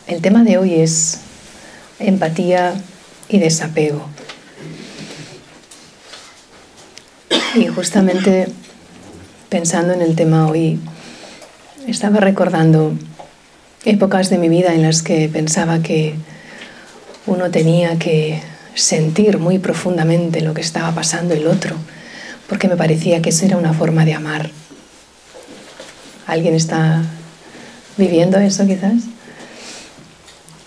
El tema de hoy es empatía y desapego. Y justamente pensando en el tema hoy, estaba recordando épocas de mi vida en las que pensaba que uno tenía que sentir muy profundamente lo que estaba pasando el otro, porque me parecía que eso era una forma de amar. ¿Alguien está viviendo eso quizás?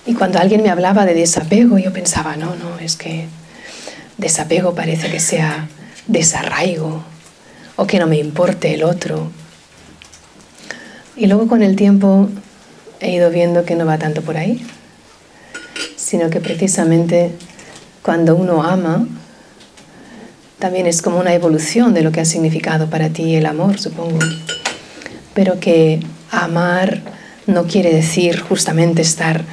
Y cuando alguien me hablaba de desapego, yo pensaba, no, es que desapego parece que sea desarraigo o que no me importe el otro. Y luego con el tiempo he ido viendo que no va tanto por ahí, sino que precisamente cuando uno ama, también es como una evolución de lo que ha significado para ti el amor, supongo. Pero que amar no quiere decir justamente estar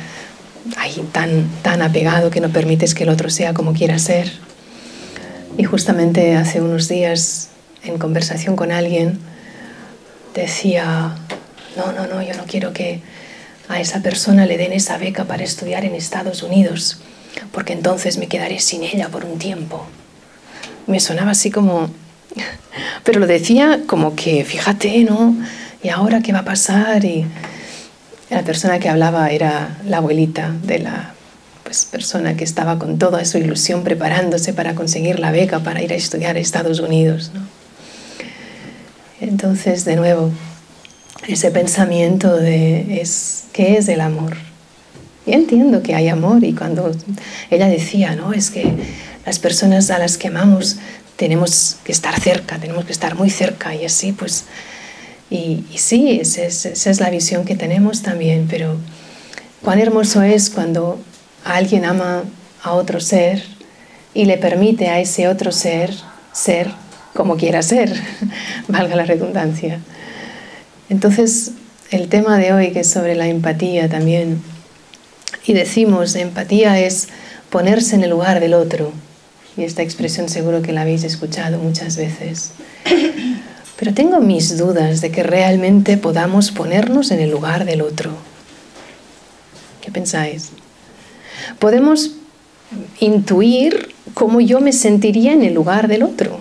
ahí tan apegado que no permites que el otro sea como quiera ser. Y justamente hace unos días, en conversación con alguien, decía, no, yo no quiero que a esa persona le den esa beca para estudiar en Estados Unidos, porque entonces me quedaré sin ella por un tiempo. Me sonaba así como... Pero lo decía como que, fíjate, ¿no? ¿Y ahora qué va a pasar? Y la persona que hablaba era la abuelita de la persona que estaba con toda su ilusión preparándose para conseguir la beca para ir a estudiar a Estados Unidos, ¿no? Entonces, de nuevo, ese pensamiento de ¿qué es el amor? Y entiendo que hay amor, y cuando ella decía, no, es que las personas a las que amamos tenemos que estar cerca, tenemos que estar muy cerca, y así pues... Y sí, esa es la visión que tenemos también, pero cuán hermoso es cuando alguien ama a otro ser y le permite a ese otro ser como quiera ser, valga la redundancia. Entonces, el tema de hoy, que es sobre la empatía también, y decimos, empatía es ponerse en el lugar del otro, y esta expresión seguro que la habéis escuchado muchas veces. Pero tengo mis dudas de que realmente podamos ponernos en el lugar del otro. ¿Qué pensáis? Podemos intuir cómo yo me sentiría en el lugar del otro,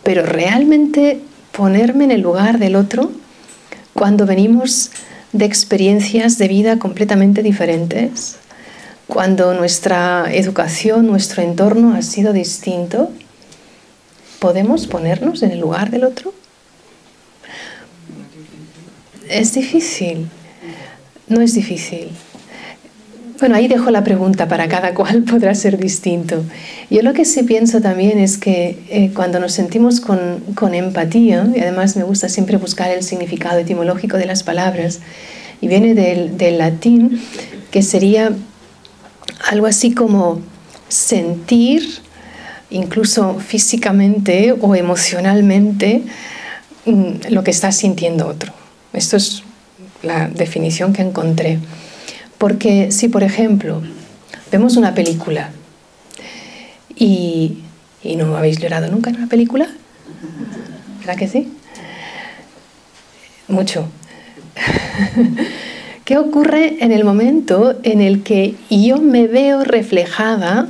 pero realmente ponerme en el lugar del otro cuando venimos de experiencias de vida completamente diferentes, cuando nuestra educación, nuestro entorno ha sido distinto, ¿podemos ponernos en el lugar del otro? Es difícil. No es difícil. Bueno, ahí dejo la pregunta, para cada cual podrá ser distinto. Yo lo que sí pienso también es que cuando nos sentimos con empatía, y además me gusta siempre buscar el significado etimológico de las palabras, y viene del latín, que sería algo así como sentir, incluso físicamente o emocionalmente, lo que está sintiendo otro. Esto es la definición que encontré. Porque si, por ejemplo, vemos una película y no habéis llorado nunca en una película, ¿verdad que sí? Mucho. ¿Qué ocurre en el momento en el que yo me veo reflejada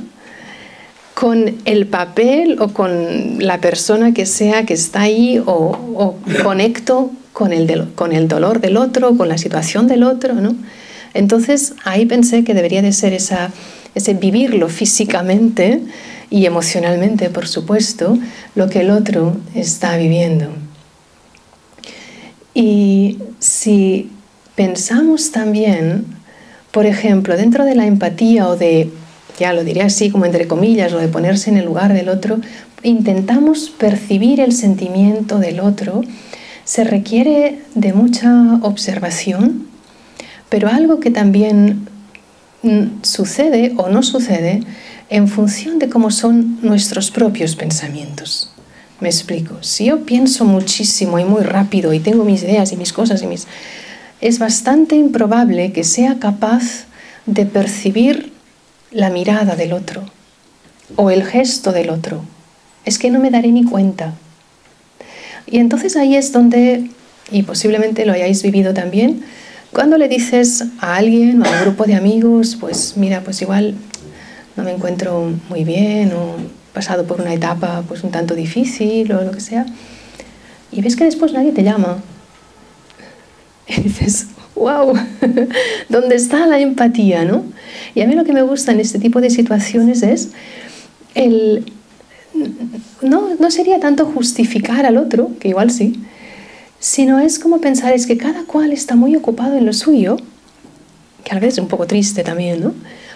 con el papel o con la persona que sea que está ahí, o conecto con el dolor del otro, con la situación del otro, ¿no? Entonces ahí pensé que debería de ser ese vivirlo físicamente y emocionalmente, por supuesto, lo que el otro está viviendo. Y si pensamos también, por ejemplo, dentro de la empatía o de, ya lo diré así como entre comillas, o de ponerse en el lugar del otro, intentamos percibir el sentimiento del otro, se requiere de mucha observación, pero algo que también sucede o no sucede en función de cómo son nuestros propios pensamientos. Me explico. Si yo pienso muchísimo y muy rápido y tengo mis ideas y mis cosas es bastante improbable que sea capaz de percibir la mirada del otro o el gesto del otro es que no me daré ni cuenta. Y entonces ahí es donde, y posiblemente lo hayáis vivido también, cuando le dices a alguien o a un grupo de amigos, pues mira, pues igual no me encuentro muy bien o he pasado por una etapa pues un tanto difícil o lo que sea, y ves que después nadie te llama. Y dices, wow, ¿dónde está la empatía, no? Y a mí lo que me gusta en este tipo de situaciones es no sería tanto justificar al otro, que igual sí, sino es como pensar, es que cada cual está muy ocupado en lo suyo, que a veces es un poco triste también, ¿no?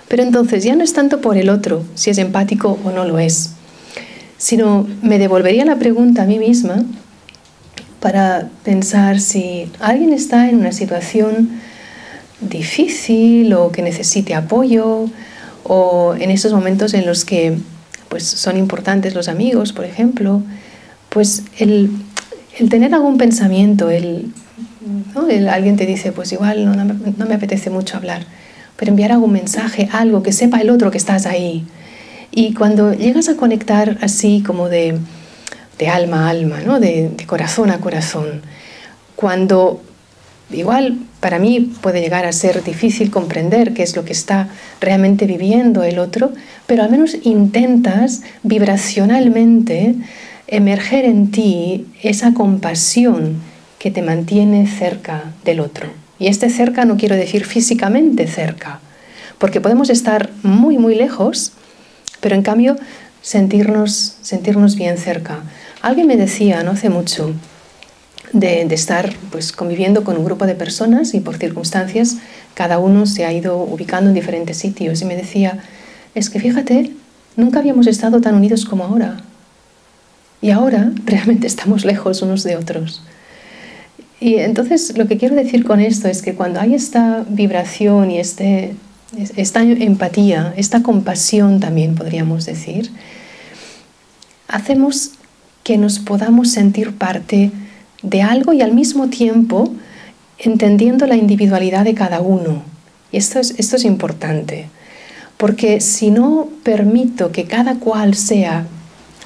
Pero entonces ya no es tanto por el otro, si es empático o no lo es, sino me devolvería la pregunta a mí misma para pensar si alguien está en una situación difícil o que necesite apoyo, o en esos momentos en los que pues, son importantes los amigos, por ejemplo, pues el tener algún pensamiento, alguien te dice, pues igual no me apetece mucho hablar, pero enviar algún mensaje, algo que sepa el otro que estás ahí. Y cuando llegas a conectar así como de alma a alma, ¿no? de corazón a corazón, cuando igual para mí puede llegar a ser difícil comprender qué es lo que está realmente viviendo el otro, pero al menos intentas vibracionalmente emerger en ti esa compasión que te mantiene cerca del otro. Y este cerca no quiero decir físicamente cerca, porque podemos estar muy, muy lejos, pero en cambio sentirnos bien cerca. Alguien me decía no hace mucho de estar pues, conviviendo con un grupo de personas y por circunstancias cada uno se ha ido ubicando en diferentes sitios, y me decía, es que fíjate, nunca habíamos estado tan unidos como ahora. Y ahora realmente estamos lejos unos de otros. Y entonces lo que quiero decir con esto es que cuando hay esta vibración y esta empatía, esta compasión también podríamos decir, hacemos que nos podamos sentir parte de algo y al mismo tiempo entendiendo la individualidad de cada uno. Y esto es importante, porque si no permito que cada cual sea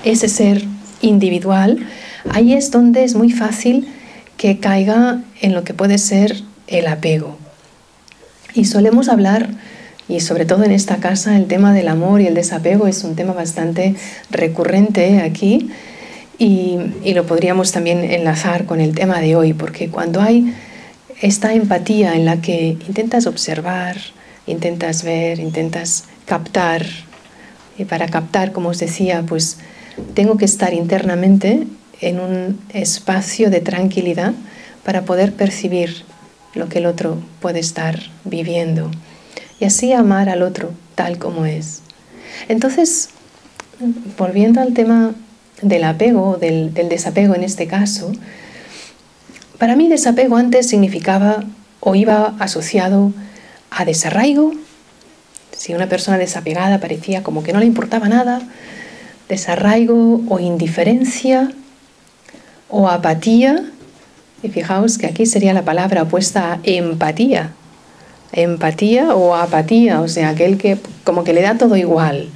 ese ser individual, ahí es donde es muy fácil que caiga en lo que puede ser el apego. Y solemos hablar, y sobre todo en esta casa, el tema del amor y el desapego es un tema bastante recurrente aquí, y lo podríamos también enlazar con el tema de hoy, porque cuando hay esta empatía en la que intentas observar, intentas ver, intentas captar, y para captar, como os decía, pues tengo que estar internamente en un espacio de tranquilidad para poder percibir lo que el otro puede estar viviendo y así amar al otro tal como es. Entonces, volviendo al tema del apego, del desapego en este caso, para mí desapego antes significaba o iba asociado a desarraigo. Si una persona desapegada parecía como que no le importaba nada, desarraigo o indiferencia o apatía, y fijaos que aquí sería la palabra opuesta a empatía, empatía o apatía, o sea, aquel que como que le da todo igual.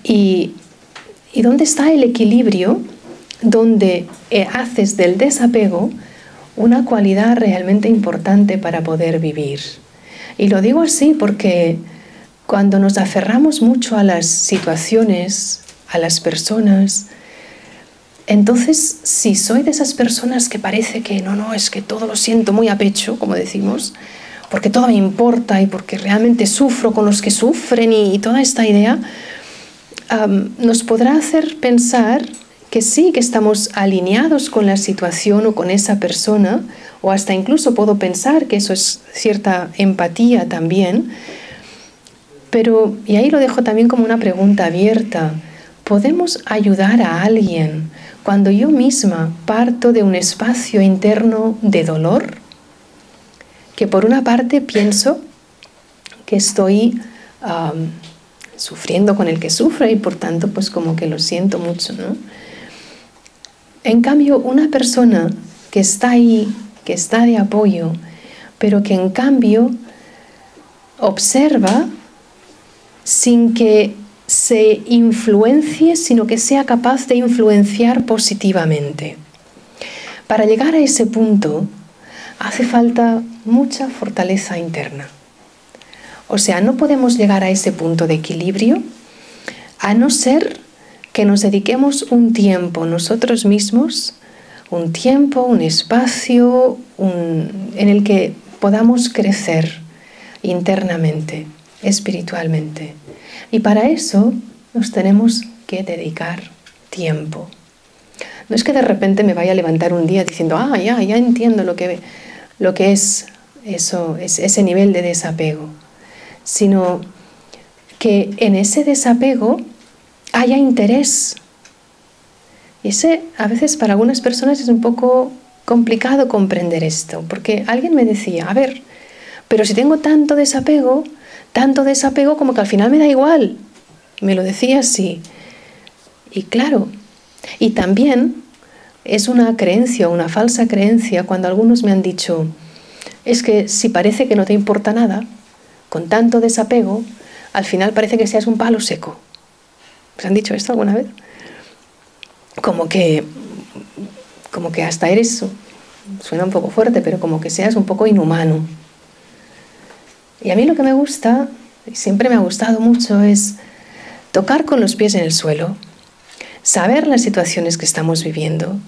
¿Y dónde está el equilibrio? Donde haces del desapego una cualidad realmente importante para poder vivir. Y lo digo así porque cuando nos aferramos mucho a las situaciones, a las personas, entonces si soy de esas personas que parece que no, es que todo lo siento muy a pecho, como decimos, porque todo me importa y porque realmente sufro con los que sufren y toda esta idea, nos podrá hacer pensar que sí, que estamos alineados con la situación o con esa persona, o hasta incluso puedo pensar que eso es cierta empatía también, pero, y ahí lo dejo también como una pregunta abierta, ¿podemos ayudar a alguien cuando yo misma parto de un espacio interno de dolor? Que por una parte pienso que estoy sufriendo con el que sufre y por tanto pues como que lo siento mucho, ¿no? En cambio, una persona que está ahí, que está de apoyo, pero que en cambio observa sin que se influencie, sino que sea capaz de influenciar positivamente. Para llegar a ese punto hace falta mucha fortaleza interna. O sea, no podemos llegar a ese punto de equilibrio a no ser que nos dediquemos un tiempo nosotros mismos, un tiempo, un espacio en el que podamos crecer internamente, espiritualmente. Y para eso nos tenemos que dedicar tiempo. No es que de repente me vaya a levantar un día diciendo, ya entiendo lo que es eso, es ese nivel de desapego, sino que en ese desapego haya interés. Y a veces para algunas personas es un poco complicado comprender esto, porque alguien me decía, a ver, pero si tengo tanto desapego como que al final me da igual. Me lo decía así. Y claro, y también es una creencia, una falsa creencia, cuando algunos me han dicho, es que si parece que no te importa nada, con tanto desapego, al final parece que seas un palo seco. ¿Os han dicho esto alguna vez? Como que hasta eres, suena un poco fuerte, pero como que seas un poco inhumano. Y a mí lo que me gusta, y siempre me ha gustado mucho, es tocar con los pies en el suelo, saber las situaciones que estamos viviendo,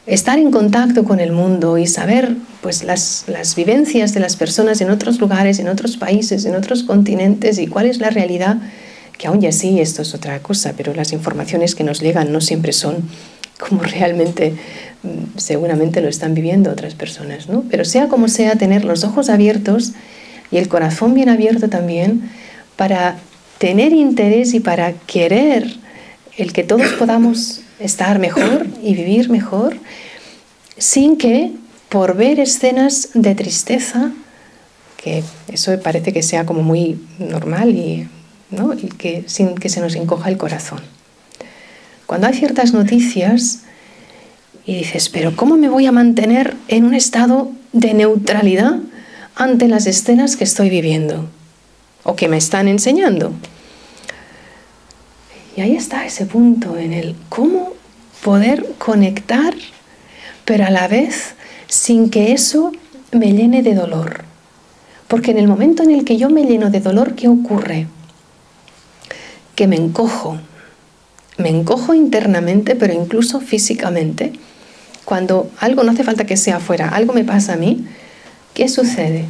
estar en contacto con el mundo y saber pues, las vivencias de las personas en otros lugares, en otros países, en otros continentes y cuál es la realidad, que aún ya sí, esto es otra cosa, pero las informaciones que nos llegan no siempre son como realmente seguramente lo están viviendo otras personas, ¿no? Pero sea como sea, tener los ojos abiertos y el corazón bien abierto también para tener interés y para querer el que todos podamos estar mejor y vivir mejor, sin que por ver escenas de tristeza, que eso parece que sea como muy normal ¿no? Y sin que se nos encoja el corazón. Cuando hay ciertas noticias y dices, pero ¿cómo me voy a mantener en un estado de neutralidad ante las escenas que estoy viviendo o que me están enseñando? Y ahí está ese punto en el cómo poder conectar, pero a la vez sin que eso me llene de dolor. Porque en el momento en el que yo me lleno de dolor, ¿qué ocurre? Que me encojo internamente, pero incluso físicamente. Cuando algo, no hace falta que sea afuera, algo me pasa a mí, ¿qué sucede?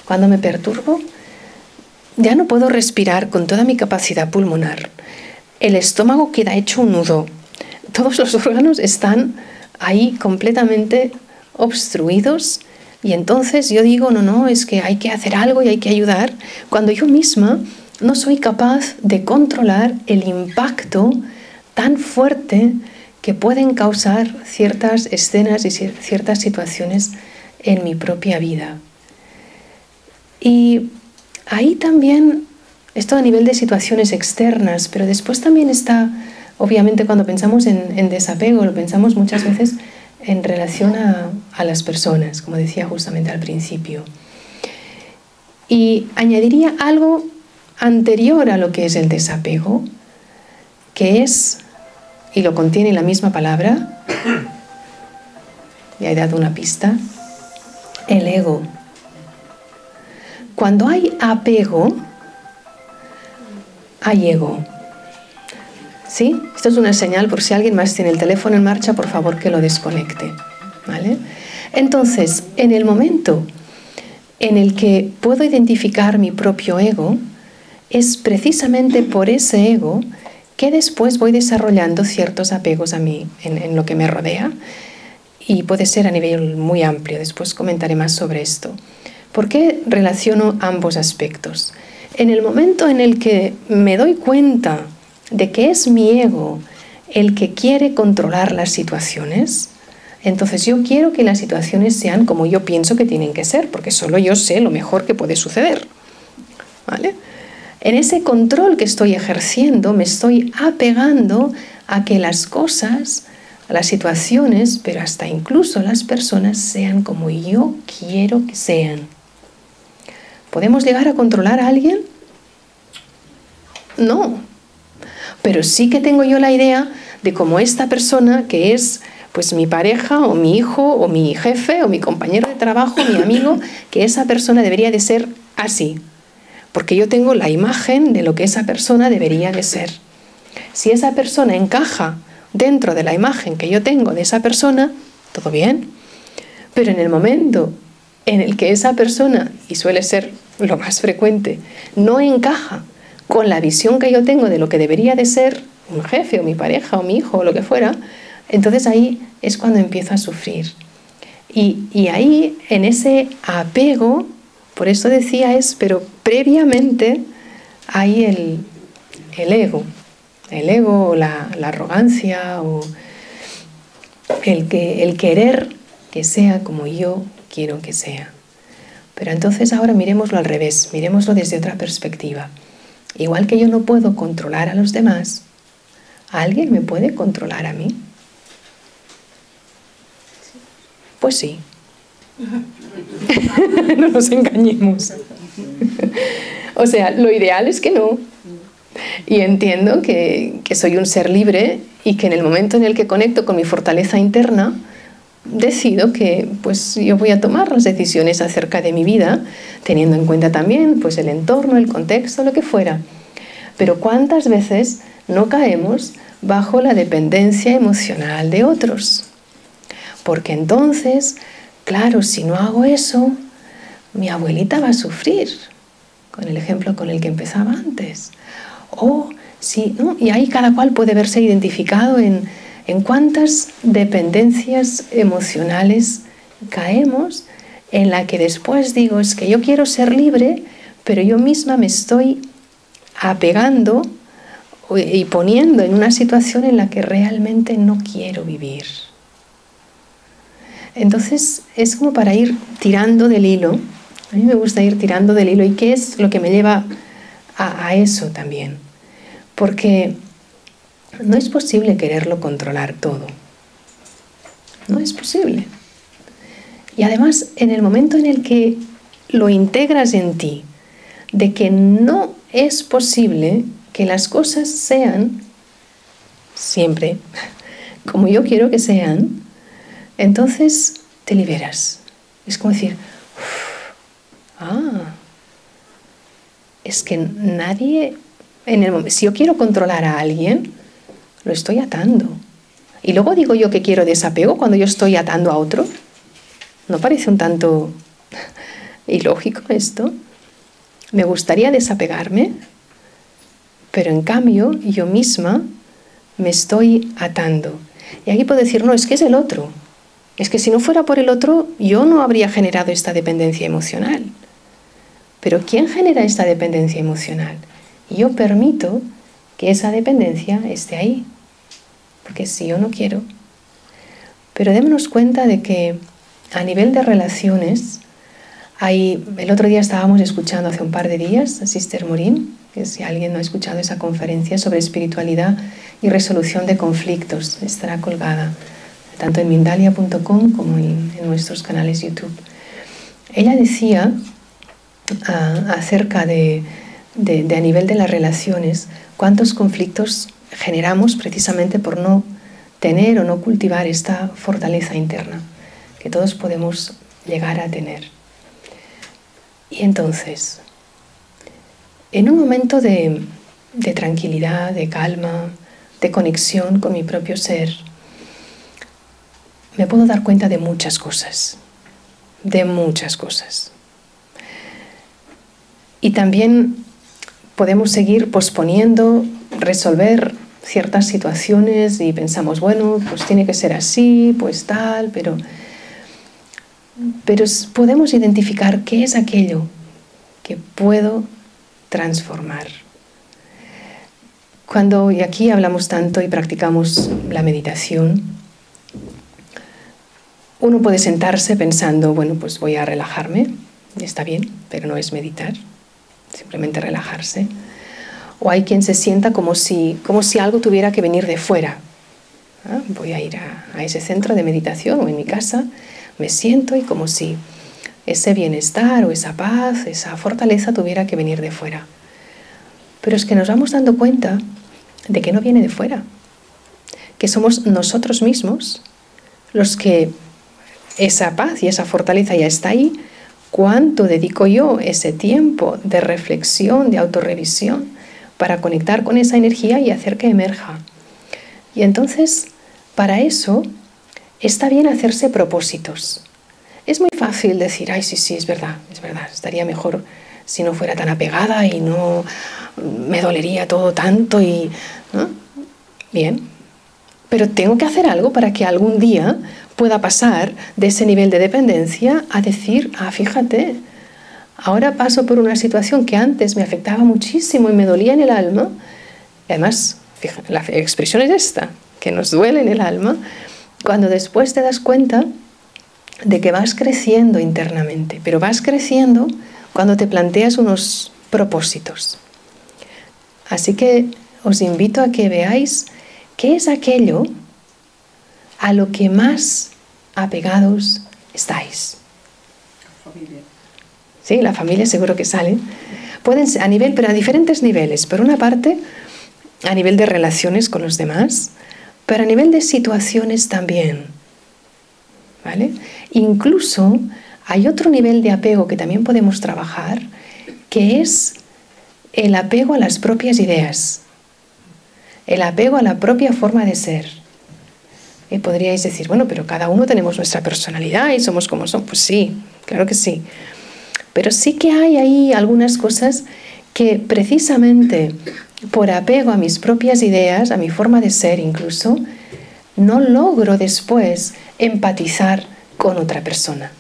Cuando me perturbo, ya no puedo respirar con toda mi capacidad pulmonar. El estómago queda hecho un nudo. Todos los órganos están ahí completamente obstruidos y entonces yo digo, no, es que hay que hacer algo y hay que ayudar, cuando yo misma no soy capaz de controlar el impacto tan fuerte que pueden causar ciertas escenas y ciertas situaciones en mi propia vida. Y ahí también, esto a nivel de situaciones externas, pero después también está, obviamente cuando pensamos en desapego, lo pensamos muchas veces en relación a las personas, como decía justamente al principio. Y añadiría algo anterior a lo que es el desapego, que es, y lo contiene la misma palabra, ya he dado una pista, el ego. Cuando hay apego, hay ego. ¿Sí? Esto es una señal por si alguien más tiene el teléfono en marcha, por favor que lo desconecte, ¿vale? Entonces, en el momento en el que puedo identificar mi propio ego, es precisamente por ese ego que después voy desarrollando ciertos apegos a mí, en lo que me rodea, y puede ser a nivel muy amplio. Después comentaré más sobre esto. ¿Por qué relaciono ambos aspectos? En el momento en el que me doy cuenta de que es mi ego el que quiere controlar las situaciones, entonces yo quiero que las situaciones sean como yo pienso que tienen que ser, porque solo yo sé lo mejor que puede suceder, ¿vale? En ese control que estoy ejerciendo me estoy apegando a que las cosas, las situaciones, pero hasta incluso las personas sean como yo quiero que sean. ¿Podemos llegar a controlar a alguien? No. Pero sí que tengo yo la idea de cómo esta persona, que es pues mi pareja o mi hijo o mi jefe o mi compañero de trabajo, mi amigo, que esa persona debería de ser así. Porque yo tengo la imagen de lo que esa persona debería de ser. Si esa persona encaja dentro de la imagen que yo tengo de esa persona, todo bien. Pero en el momento en el que esa persona, y suele ser lo más frecuente, no encaja con la visión que yo tengo de lo que debería de ser un jefe o mi pareja o mi hijo o lo que fuera, entonces ahí es cuando empiezo a sufrir. Y ahí, en ese apego, por eso decía pero previamente hay el ego o la arrogancia o el querer que sea como yo quiero que sea. Pero entonces ahora miremoslo al revés, miremoslo desde otra perspectiva. Igual que yo no puedo controlar a los demás, ¿alguien me puede controlar a mí? Pues sí. No nos engañemos. O sea, lo ideal es que no. Y entiendo que soy un ser libre y que en el momento en el que conecto con mi fortaleza interna, decido que pues yo voy a tomar las decisiones acerca de mi vida, teniendo en cuenta también pues el entorno, el contexto, lo que fuera. Pero ¿cuántas veces no caemos bajo la dependencia emocional de otros? Porque entonces, claro, si no hago eso, mi abuelita va a sufrir, con el ejemplo con el que empezaba antes. O sí, ¿no? Y ahí cada cual puede verse identificado en cuántas dependencias emocionales caemos, en la que después digo, es que yo quiero ser libre, pero yo misma me estoy apegando y poniendo en una situación en la que realmente no quiero vivir. Entonces es como para ir tirando del hilo. A mí me gusta ir tirando del hilo. ¿Y qué es lo que me lleva a eso también? Porque no es posible quererlo controlar todo. No es posible. Y además, en el momento en el que lo integras en ti, de que no es posible que las cosas sean siempre como yo quiero que sean, entonces te liberas. Es como decir, es que nadie, si yo quiero controlar a alguien, lo estoy atando. Y luego digo yo que quiero desapego cuando yo estoy atando a otro. ¿No parece un tanto ilógico esto? Me gustaría desapegarme, pero en cambio yo misma me estoy atando. Y aquí puedo decir, no, es que es el otro. Es que si no fuera por el otro, yo no habría generado esta dependencia emocional. Pero ¿quién genera esta dependencia emocional? Y yo permito que esa dependencia esté ahí. Porque si yo no quiero. Pero démonos cuenta de que a nivel de relaciones, el otro día estábamos escuchando hace un par de días a Sister Morin, que si alguien no ha escuchado esa conferencia sobre espiritualidad y resolución de conflictos, estará colgada tanto en Mindalia.com como en nuestros canales YouTube. Ella decía acerca de a nivel de las relaciones, cuántos conflictos generamos precisamente por no tener o no cultivar esta fortaleza interna que todos podemos llegar a tener. Y entonces, en un momento de tranquilidad, de calma, de conexión con mi propio ser, me puedo dar cuenta de muchas cosas, Y también podemos seguir posponiendo resolver ciertas situaciones y pensamos, bueno, pues tiene que ser así, pues tal, pero podemos identificar qué es aquello que puedo transformar. Y aquí hablamos tanto y practicamos la meditación, uno puede sentarse pensando, bueno, pues voy a relajarme, está bien, pero no es meditar, simplemente relajarse. O hay quien se sienta como si algo tuviera que venir de fuera. Voy a ir a ese centro de meditación o en mi casa, me siento y como si ese bienestar o esa paz, esa fortaleza tuviera que venir de fuera. Pero es que nos vamos dando cuenta de que no viene de fuera, que somos nosotros mismos los que esa paz y esa fortaleza ya está ahí. ¿Cuánto dedico yo ese tiempo de reflexión, de autorrevisión, para conectar con esa energía y hacer que emerja? Y entonces, para eso, está bien hacerse propósitos. Es muy fácil decir, ay, sí, es verdad, estaría mejor si no fuera tan apegada y no me dolería todo tanto y... ¿no? Bien, pero tengo que hacer algo para que algún día pueda pasar de ese nivel de dependencia a decir, ah, fíjate, ahora paso por una situación que antes me afectaba muchísimo y me dolía en el alma. Además, fíjate, la expresión es esta, que nos duele en el alma, cuando después te das cuenta de que vas creciendo internamente, pero vas creciendo cuando te planteas unos propósitos. Así que os invito a que veáis qué es aquello a lo que más apegados estáis. La familia. Sí, la familia seguro que sale. Pueden ser pero a diferentes niveles. Por una parte, a nivel de relaciones con los demás, pero a nivel de situaciones también. ¿Vale? Incluso hay otro nivel de apego que también podemos trabajar, que es el apego a las propias ideas, el apego a la propia forma de ser. Y podríais decir, bueno, pero cada uno tenemos nuestra personalidad y somos como somos. Pues sí, claro que sí. Pero sí que hay ahí algunas cosas que precisamente por apego a mis propias ideas, a mi forma de ser incluso, no logro después empatizar con otra persona.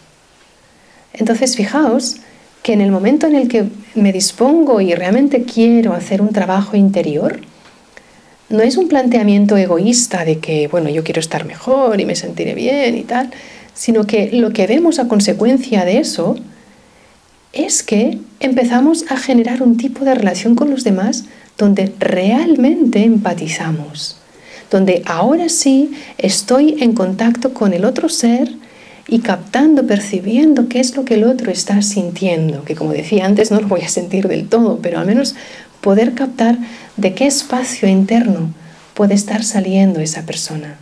Entonces, fijaos que en el momento en el que me dispongo y realmente quiero hacer un trabajo interior, no es un planteamiento egoísta de que, bueno, yo quiero estar mejor y me sentiré bien y tal, sino que lo que vemos a consecuencia de eso es que empezamos a generar un tipo de relación con los demás donde realmente empatizamos, donde ahora sí estoy en contacto con el otro ser y captando, percibiendo qué es lo que el otro está sintiendo, que como decía antes no lo voy a sentir del todo, pero al menos poder captar de qué espacio interno puede estar saliendo esa persona.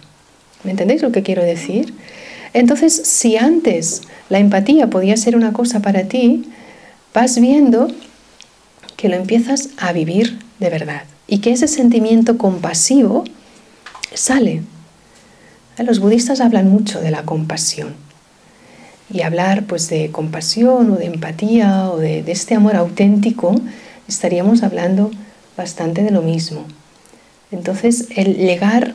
¿Me entendéis lo que quiero decir? Entonces, si antes la empatía podía ser una cosa para ti, vas viendo que lo empiezas a vivir de verdad y que ese sentimiento compasivo sale. Los budistas hablan mucho de la compasión y hablar pues de compasión o de empatía o de este amor auténtico, estaríamos hablando bastante de lo mismo. Entonces, el llegar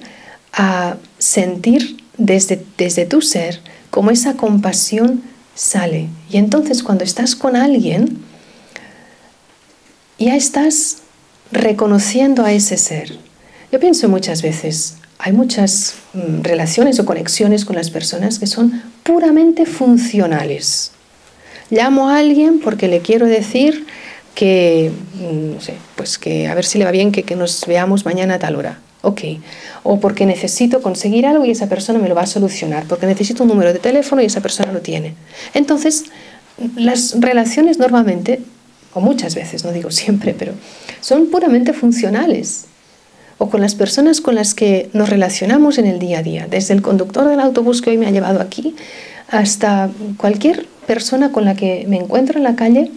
a sentir desde tu ser cómo esa compasión sale. Y entonces cuando estás con alguien, ya estás reconociendo a ese ser. Yo pienso muchas veces, hay muchas relaciones o conexiones con las personas que son puramente funcionales. Llamo a alguien porque le quiero decir que, no sé, pues que a ver si le va bien que nos veamos mañana a tal hora. Ok. O porque necesito conseguir algo y esa persona me lo va a solucionar. Porque necesito un número de teléfono y esa persona lo tiene. Entonces, las relaciones normalmente, o muchas veces, no digo siempre, pero son puramente funcionales. O con las personas con las que nos relacionamos en el día a día. Desde el conductor del autobús que hoy me ha llevado aquí, hasta cualquier persona con la que me encuentro en la calle.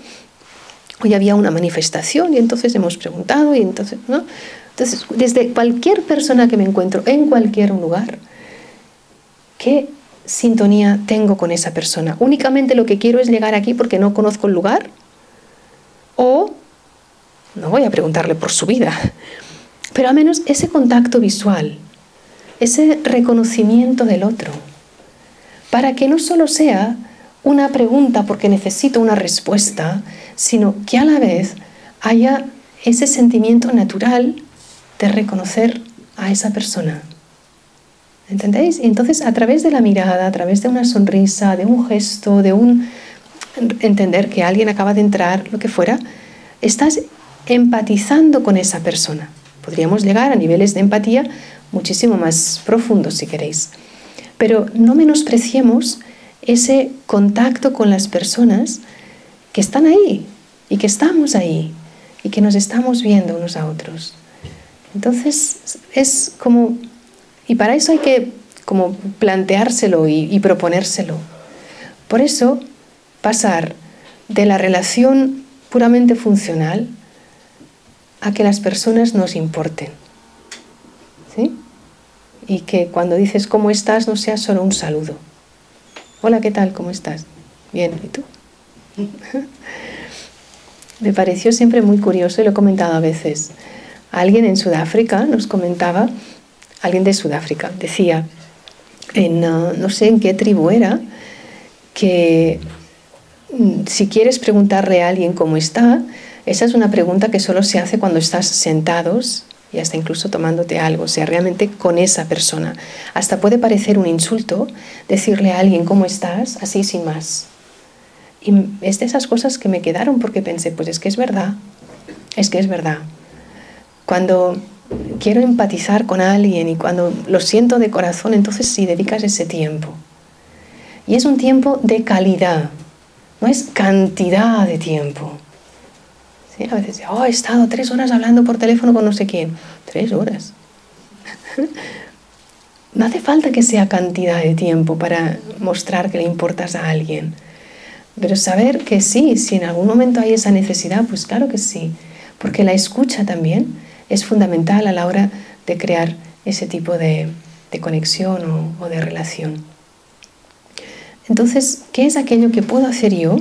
Hoy había una manifestación y entonces hemos preguntado y entonces, ¿no? Entonces, desde cualquier persona que me encuentro en cualquier lugar, ¿qué sintonía tengo con esa persona? ¿Únicamente lo que quiero es llegar aquí porque no conozco el lugar? ¿O no voy a preguntarle por su vida? Pero al menos ese contacto visual, ese reconocimiento del otro, para que no solo sea una pregunta porque necesito una respuesta, sino que a la vez haya ese sentimiento natural de reconocer a esa persona. ¿Entendéis? Y entonces a través de la mirada, a través de una sonrisa, de un gesto, de un entender que alguien acaba de entrar, lo que fuera, estás empatizando con esa persona. Podríamos llegar a niveles de empatía muchísimo más profundos si queréis. Pero no menospreciemos ese contacto con las personas que están ahí y que estamos ahí y que nos estamos viendo unos a otros. Entonces es como, y para eso hay que como planteárselo y proponérselo. Por eso pasar de la relación puramente funcional a que las personas nos importen, ¿sí? Y que cuando dices ¿cómo estás? No sea solo un saludo. Hola, ¿qué tal? ¿Cómo estás? Bien, ¿y tú? Me pareció siempre muy curioso y lo he comentado a veces. Alguien en Sudáfrica nos comentaba, alguien de Sudáfrica, decía, no sé en qué tribu era, que si quieres preguntarle a alguien cómo está, esa es una pregunta que solo se hace cuando estás sentados y hasta incluso tomándote algo, o sea, realmente con esa persona. Hasta puede parecer un insulto decirle a alguien cómo estás, así sin más. Y es de esas cosas que me quedaron porque pensé, pues es que es verdad, es que es verdad. Cuando quiero empatizar con alguien y cuando lo siento de corazón, entonces sí dedicas ese tiempo. Y es un tiempo de calidad, no es cantidad de tiempo. ¿Sí? A veces, he estado 3 horas hablando por teléfono con no sé quién. 3 horas. No hace falta que sea cantidad de tiempo para mostrar que le importas a alguien. Pero saber que sí, si en algún momento hay esa necesidad, pues claro que sí. Porque la escucha también es fundamental a la hora de crear ese tipo de conexión o de relación. Entonces, ¿qué es aquello que puedo hacer yo?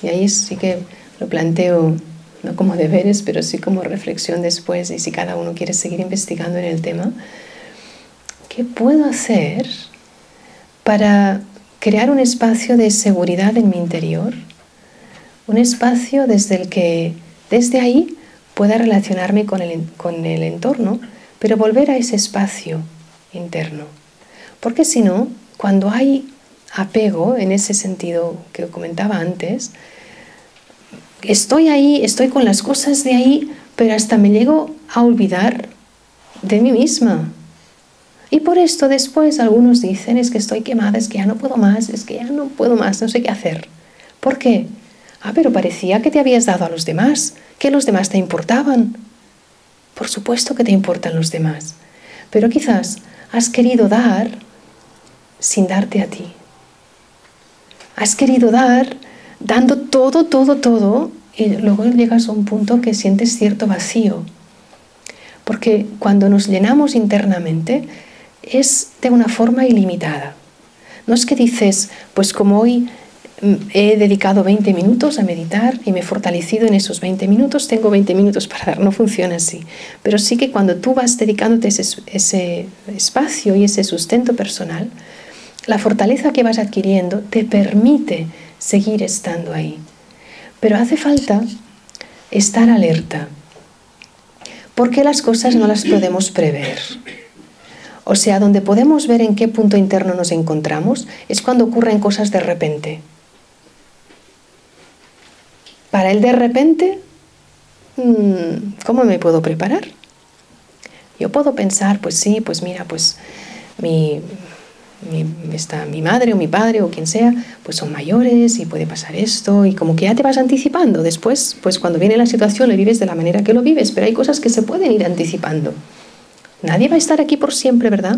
Y ahí sí que lo planteo no como deberes, pero sí como reflexión después, y si cada uno quiere seguir investigando en el tema. ¿Qué puedo hacer para crear un espacio de seguridad en mi interior? Un espacio desde el que, desde ahí, pueda relacionarme con el entorno, pero volver a ese espacio interno. Porque si no, cuando hay apego, en ese sentido que comentaba antes, estoy ahí, estoy con las cosas de ahí, pero hasta me llego a olvidar de mí misma. Y por esto después algunos dicen, es que estoy quemada, es que ya no puedo más, es que ya no puedo más, no sé qué hacer. ¿Por qué? Pero parecía que te habías dado a los demás, que los demás te importaban. Por supuesto que te importan los demás, pero quizás has querido dar sin darte a ti. Has querido dar dando todo, todo, todo, y luego llegas a un punto que sientes cierto vacío. Porque cuando nos llenamos internamente es de una forma ilimitada. No es que dices, pues como hoy he dedicado 20 minutos a meditar y me he fortalecido en esos 20 minutos, tengo 20 minutos para dar. No funciona así. Pero sí que cuando tú vas dedicándote ese espacio y ese sustento personal, la fortaleza que vas adquiriendo te permite seguir estando ahí. Pero hace falta estar alerta, porque las cosas no las podemos prever. O sea, donde podemos ver en qué punto interno nos encontramos es cuando ocurren cosas de repente. Para el de repente, ¿cómo me puedo preparar? Yo puedo pensar, pues sí, pues mira, pues mi madre o mi padre o quien sea, pues son mayores y puede pasar esto, y como que ya te vas anticipando. Después, pues cuando viene la situación lo vives de la manera que lo vives, pero hay cosas que se pueden ir anticipando. Nadie va a estar aquí por siempre, ¿verdad?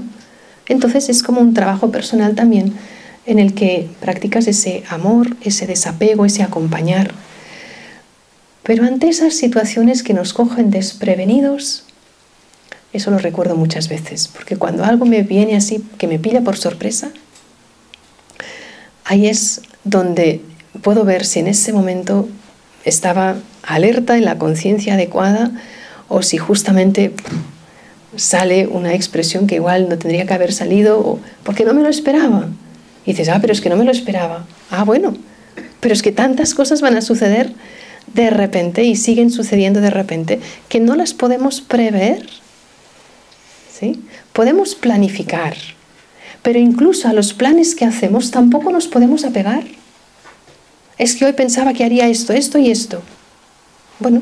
Entonces es como un trabajo personal también en el que practicas ese amor, ese desapego, ese acompañar. Pero ante esas situaciones que nos cogen desprevenidos, eso lo recuerdo muchas veces, porque cuando algo me viene así, que me pilla por sorpresa, ahí es donde puedo ver si en ese momento estaba alerta, en la conciencia adecuada, o si justamente sale una expresión que igual no tendría que haber salido, o porque no me lo esperaba. Y dices, pero es que no me lo esperaba. Bueno, pero es que tantas cosas van a suceder de repente y siguen sucediendo de repente que no las podemos prever. ¿Sí? Podemos planificar, pero incluso a los planes que hacemos tampoco nos podemos apegar. Es que hoy pensaba que haría esto, esto y esto. Bueno,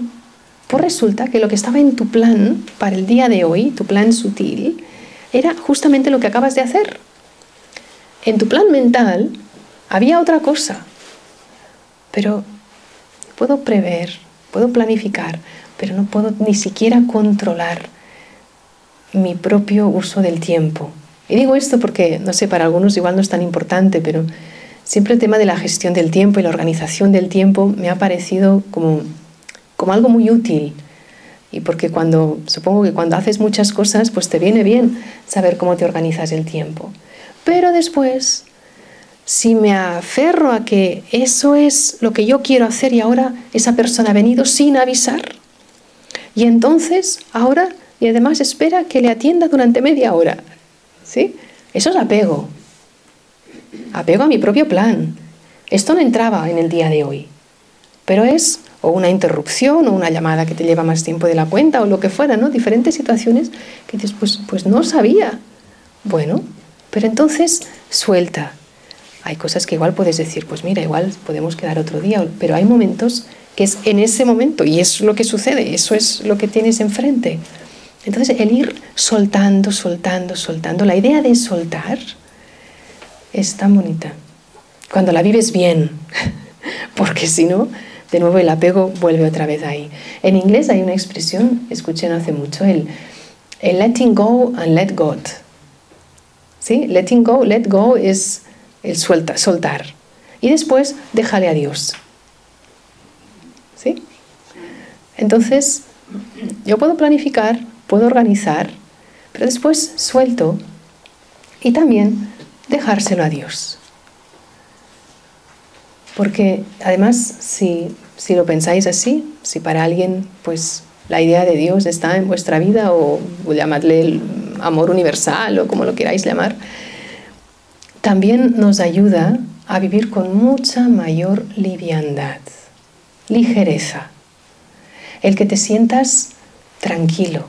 pues resulta que lo que estaba en tu plan para el día de hoy, tu plan sutil, era justamente lo que acabas de hacer. En tu plan mental había otra cosa, pero puedo prever, puedo planificar, pero no puedo ni siquiera controlar mi propio uso del tiempo. Y digo esto porque, no sé, para algunos igual no es tan importante, pero siempre el tema de la gestión del tiempo y la organización del tiempo me ha parecido como algo muy útil. Y porque supongo que cuando haces muchas cosas, pues te viene bien saber cómo te organizas el tiempo. Pero después, si me aferro a que eso es lo que yo quiero hacer y ahora esa persona ha venido sin avisar, y entonces ahora, y además espera que le atienda durante media hora, ¿sí? Eso es apego. Apego a mi propio plan. Esto no entraba en el día de hoy, pero es o una interrupción o una llamada que te lleva más tiempo de la cuenta o lo que fuera, ¿no? Diferentes situaciones que dices, pues no sabía. Bueno, pero entonces suelta. Hay cosas que igual puedes decir, pues mira, igual podemos quedar otro día, pero hay momentos que es en ese momento y es lo que sucede, eso es lo que tienes enfrente. Entonces el ir soltando, soltando, soltando, la idea de soltar es tan bonita. Cuando la vives bien, porque si no, de nuevo el apego vuelve otra vez ahí. En inglés hay una expresión, escuché no hace mucho, el letting go and let God. ¿Sí? Letting go, let go es el soltar. Y después déjale a Dios. ¿Sí? Entonces, yo puedo planificar, puedo organizar, pero después suelto y también dejárselo a Dios. Porque además, si lo pensáis así, si para alguien pues la idea de Dios está en vuestra vida o llamadle el amor universal o como lo queráis llamar, también nos ayuda a vivir con mucha mayor liviandad, ligereza. El que te sientas tranquilo.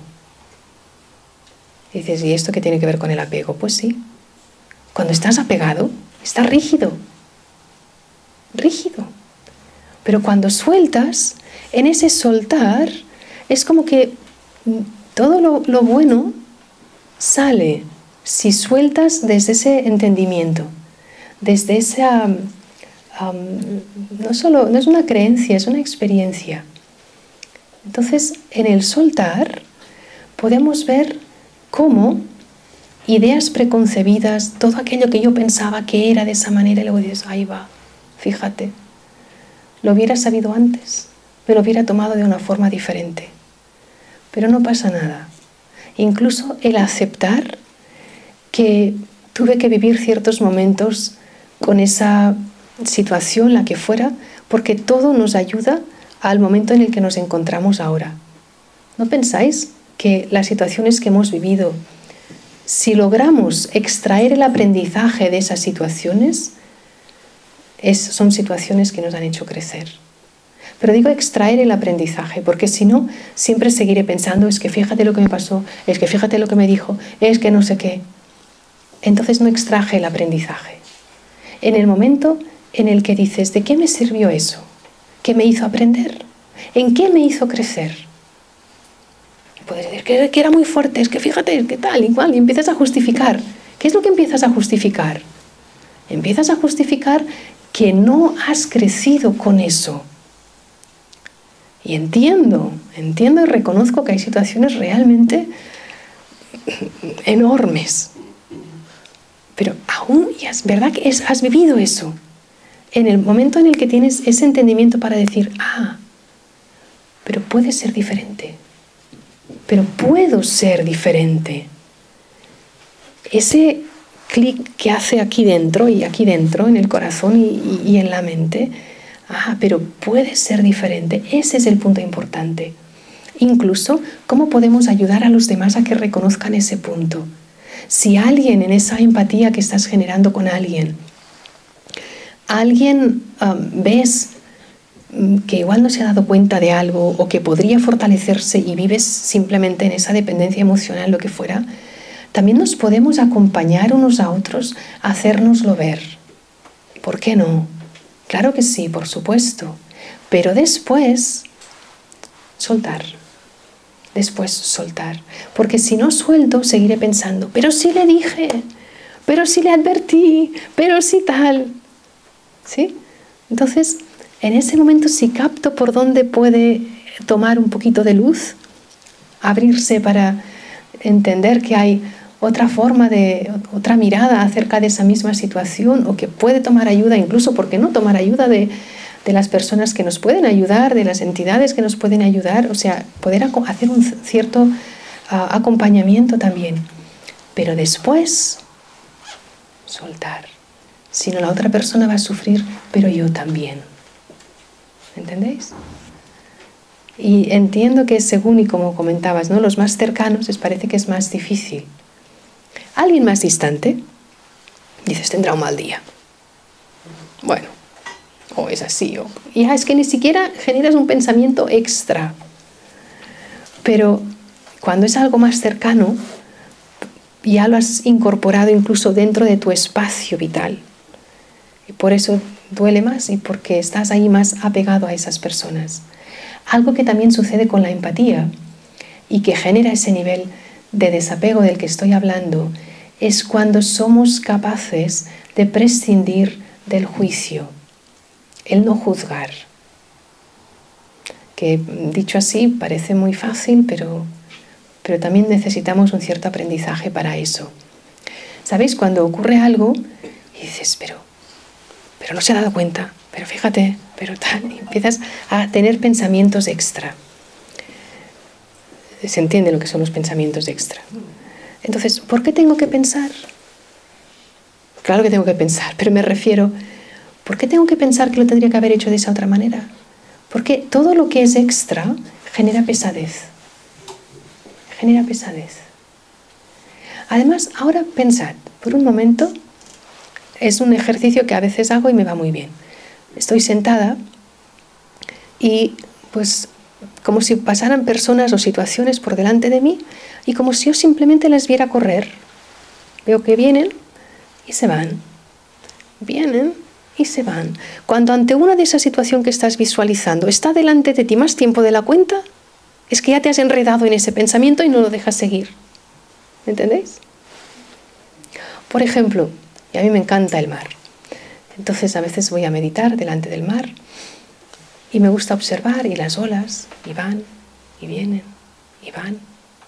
Y dices, ¿y esto qué tiene que ver con el apego? Pues sí. Cuando estás apegado, estás rígido. Rígido. Pero cuando sueltas, en ese soltar, es como que todo lo bueno sale si sueltas desde ese entendimiento, desde esa... no es una creencia, es una experiencia. Entonces, en el soltar, podemos ver cómo ideas preconcebidas, todo aquello que yo pensaba que era de esa manera, y luego dices, ahí va, fíjate, lo hubiera sabido antes, me lo hubiera tomado de una forma diferente. Pero no pasa nada. Incluso el aceptar que tuve que vivir ciertos momentos con esa situación, la que fuera, porque todo nos ayuda al momento en el que nos encontramos ahora. ¿No pensáis que las situaciones que hemos vivido, si logramos extraer el aprendizaje de esas situaciones, son situaciones que nos han hecho crecer? Pero digo extraer el aprendizaje, porque si no, siempre seguiré pensando, es que fíjate lo que me pasó, es que fíjate lo que me dijo, es que no sé qué. Entonces no extraje el aprendizaje. En el momento en el que dices, ¿de qué me sirvió eso? ¿Qué me hizo aprender? ¿En qué me hizo crecer? Puedes decir que era muy fuerte, es que fíjate, ¿qué tal? Igual, y empiezas a justificar. ¿Qué es lo que empiezas a justificar? Empiezas a justificar que no has crecido con eso. Y entiendo y reconozco que hay situaciones realmente enormes. Pero aún, es verdad que has vivido eso. En el momento en el que tienes ese entendimiento para decir, pero puede ser diferente. Pero puedo ser diferente. Ese clic que hace aquí dentro y aquí dentro, en el corazón y en la mente, pero puede ser diferente. Ese es el punto importante. Incluso, ¿cómo podemos ayudar a los demás a que reconozcan ese punto? Si alguien, en esa empatía que estás generando con alguien ves que igual no se ha dado cuenta de algo o que podría fortalecerse y vives simplemente en esa dependencia emocional, lo que fuera, también nos podemos acompañar unos a otros a hacérnoslo ver. ¿Por qué no? Claro que sí, por supuesto. Pero después, soltar. Después soltar. Porque si no suelto, seguiré pensando, pero sí le dije, pero sí le advertí, pero sí tal. ¿Sí? Entonces, en ese momento, si capto por dónde puede tomar un poquito de luz, abrirse para entender que hay otra forma otra mirada acerca de esa misma situación, o que puede tomar ayuda, incluso, ¿por qué no tomar ayuda de las personas que nos pueden ayudar, de las entidades que nos pueden ayudar? O sea, poder hacer un cierto acompañamiento también. Pero después, soltar. Si no, la otra persona va a sufrir, pero yo también. ¿Entendéis? Y entiendo que según, y como comentabas, ¿no?, los más cercanos les parece que es más difícil. Alguien más distante, dices, tendrá un mal día. Bueno, o es así, o ya es que ni siquiera generas un pensamiento extra. Pero cuando es algo más cercano, ya lo has incorporado incluso dentro de tu espacio vital. Y por eso duele más, y porque estás ahí más apegado a esas personas. Algo que también sucede con la empatía y que genera ese nivel de desapego del que estoy hablando, es cuando somos capaces de prescindir del juicio, el no juzgar. Que dicho así parece muy fácil, pero también necesitamos un cierto aprendizaje para eso. ¿Sabéis? Cuando ocurre algo y dices, pero no se ha dado cuenta, pero fíjate, pero tal, y empiezas a tener pensamientos extra. Se entiende lo que son los pensamientos extra. Entonces, ¿por qué tengo que pensar? Claro que tengo que pensar, pero me refiero, ¿por qué tengo que pensar que lo tendría que haber hecho de esa otra manera? Porque todo lo que es extra genera pesadez. Genera pesadez. Además, ahora pensad, por un momento, es un ejercicio que a veces hago y me va muy bien. Estoy sentada y pues como si pasaran personas o situaciones por delante de mí y como si yo simplemente las viera correr. Veo que vienen y se van. Vienen y se van. Cuando ante una de esas situaciones que estás visualizando está delante de ti más tiempo de la cuenta, es que ya te has enredado en ese pensamiento y no lo dejas seguir. ¿Entendéis? Por ejemplo, y a mí me encanta el mar. Entonces a veces voy a meditar delante del mar y me gusta observar, y las olas, y van, y vienen, y van,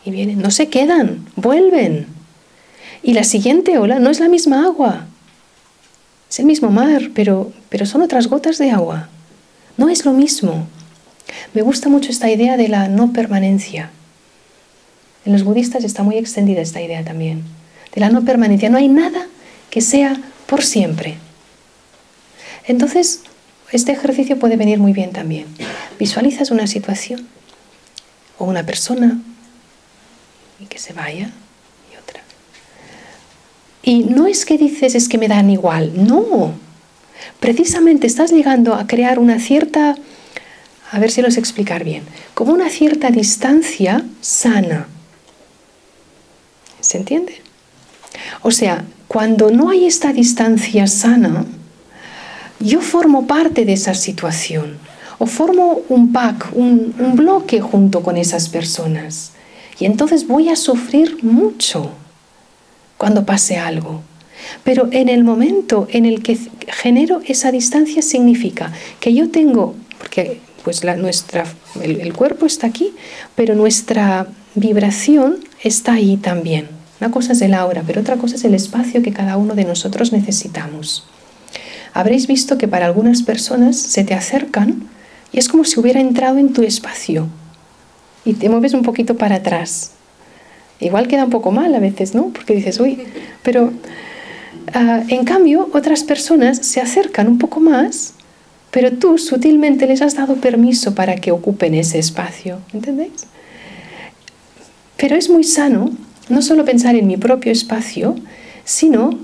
y vienen. No se quedan, vuelven. Y la siguiente ola no es la misma agua. Es el mismo mar, pero son otras gotas de agua. No es lo mismo. Me gusta mucho esta idea de la no permanencia. En los budistas está muy extendida esta idea también. De la no permanencia. No hay nada que sea por siempre. Entonces, este ejercicio puede venir muy bien también. Visualizas una situación o una persona y que se vaya y otra. Y no es que dices, es que me dan igual. No. Precisamente estás llegando a crear una cierta, a ver si lo sé explicar bien, como una cierta distancia sana. ¿Se entiende? O sea, cuando no hay esta distancia sana, yo formo parte de esa situación, o formo un pack, un bloque junto con esas personas. Y entonces voy a sufrir mucho cuando pase algo. Pero en el momento en el que genero esa distancia significa que yo tengo, porque pues el cuerpo está aquí, pero nuestra vibración está ahí también. Una cosa es el aura, pero otra cosa es el espacio que cada uno de nosotros necesitamos. Habréis visto que para algunas personas se te acercan y es como si hubiera entrado en tu espacio y te mueves un poquito para atrás. Igual queda un poco mal a veces, ¿no? Porque dices, uy, pero en cambio otras personas se acercan un poco más, pero tú sutilmente les has dado permiso para que ocupen ese espacio, ¿entendéis? Pero es muy sano no solo pensar en mi propio espacio, sino